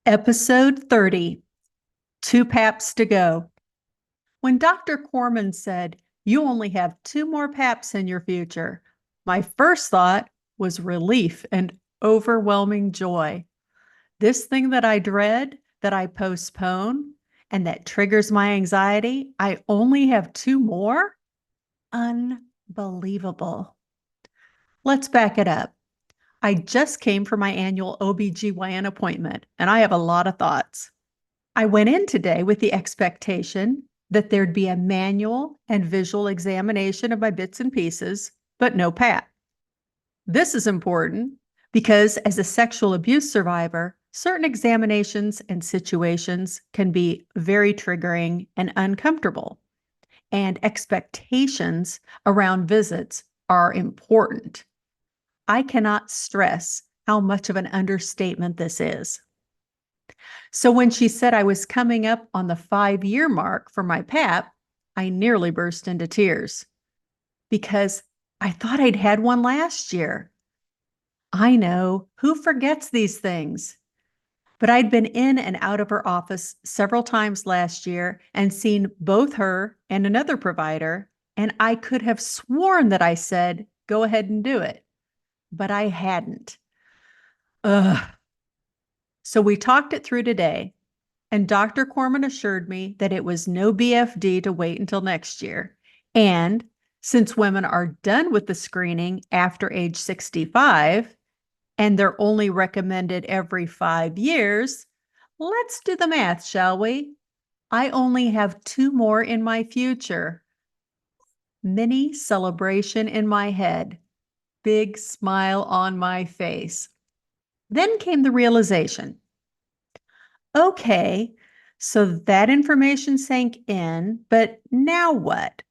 Episode 30, Two Paps to Go. When Dr. Corman said, "You only have two more Paps in your future," my first thought was relief and overwhelming joy. This thing that I dread, that I postpone, and that triggers my anxiety, I only have two more? Unbelievable. Let's back it up. I just came from my annual OBGYN appointment, and I have a lot of thoughts. I went in today with the expectation that there'd be a manual and visual examination of my bits and pieces, but no PAP. This is important because as a sexual abuse survivor, certain examinations and situations can be very triggering and uncomfortable, and expectations around visits are important. I cannot stress how much of an understatement this is. So when she said I was coming up on the 5-year mark for my PAP, I nearly burst into tears because I thought I'd had one last year. I know, who forgets these things? But I'd been in and out of her office several times last year and seen both her and another provider, and I could have sworn that I said, "Go ahead and do it." But I hadn't. Ugh. So we talked it through today. And Dr. Corman assured me that it was no BFD to wait until next year. And since women are done with the screening after age 65, and they're only recommended every 5 years, let's do the math, shall we? I only have two more in my future. Mini celebration in my head, big smile on my face. Then came the realization. Okay, so that information sank in, but now what?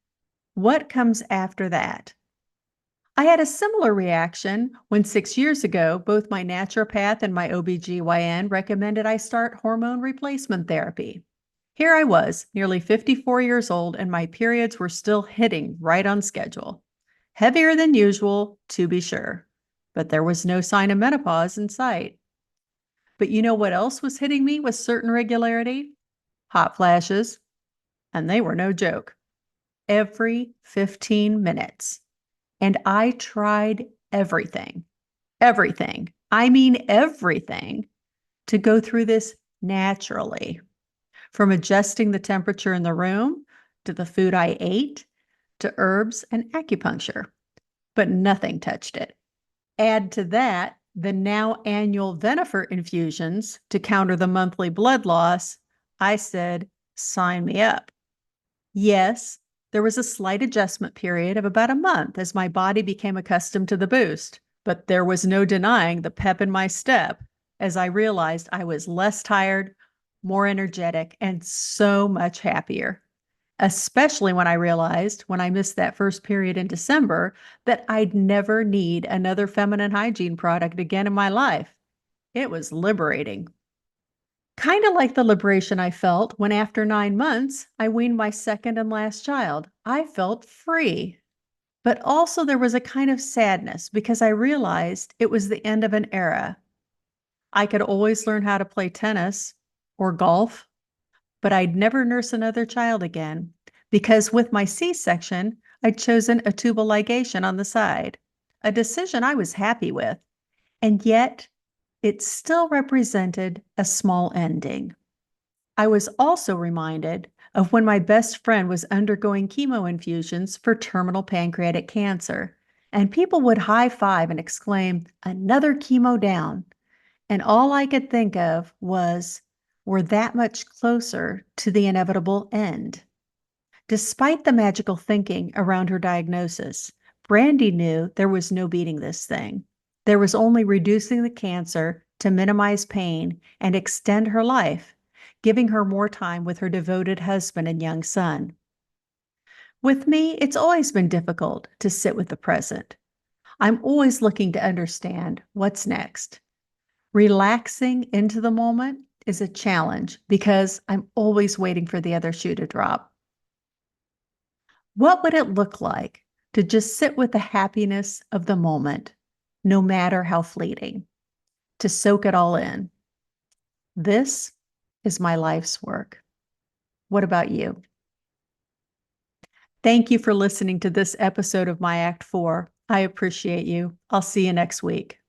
What comes after that? I had a similar reaction when 6 years ago, both my naturopath and my OBGYN recommended I start hormone replacement therapy. Here I was, nearly 54 years old, and my periods were still hitting right on schedule. Heavier than usual, to be sure, but there was no sign of menopause in sight. But you know what else was hitting me with certain regularity? Hot flashes, and they were no joke. Every 15 minutes. And I tried everything, everything, I mean everything, to go through this naturally. From adjusting the temperature in the room, to the food I ate, to herbs and acupuncture. But nothing touched it. Add to that the now annual Venifer infusions to counter the monthly blood loss. I said, sign me up. Yes, there was a slight adjustment period of about a month as my body became accustomed to the boost, but there was no denying the pep in my step as I realized I was less tired, more energetic, and so much happier. Especially when I realized, when I missed that first period in December, that I'd never need another feminine hygiene product again in my life. It was liberating. Kind of like the liberation I felt when, after 9 months, I weaned my second and last child. I felt free. But also, there was a kind of sadness because I realized it was the end of an era. I could always learn how to play tennis or golf, but I'd never nurse another child again because with my C-section, I'd chosen a tubal ligation on the side, a decision I was happy with. And yet, it still represented a small ending. I was also reminded of when my best friend was undergoing chemo infusions for terminal pancreatic cancer, and people would high five and exclaim, "Another chemo down." And all I could think of was, we're that much closer to the inevitable end. Despite the magical thinking around her diagnosis, Brandy knew there was no beating this thing. There was only reducing the cancer to minimize pain and extend her life, giving her more time with her devoted husband and young son. With me, it's always been difficult to sit with the present. I'm always looking to understand what's next. Relaxing into the moment is a challenge because I'm always waiting for the other shoe to drop. What would it look like to just sit with the happiness of the moment, no matter how fleeting, to soak it all in? This is my life's work. What about you? Thank you for listening to this episode of My Act 4. I appreciate you. I'll see you next week.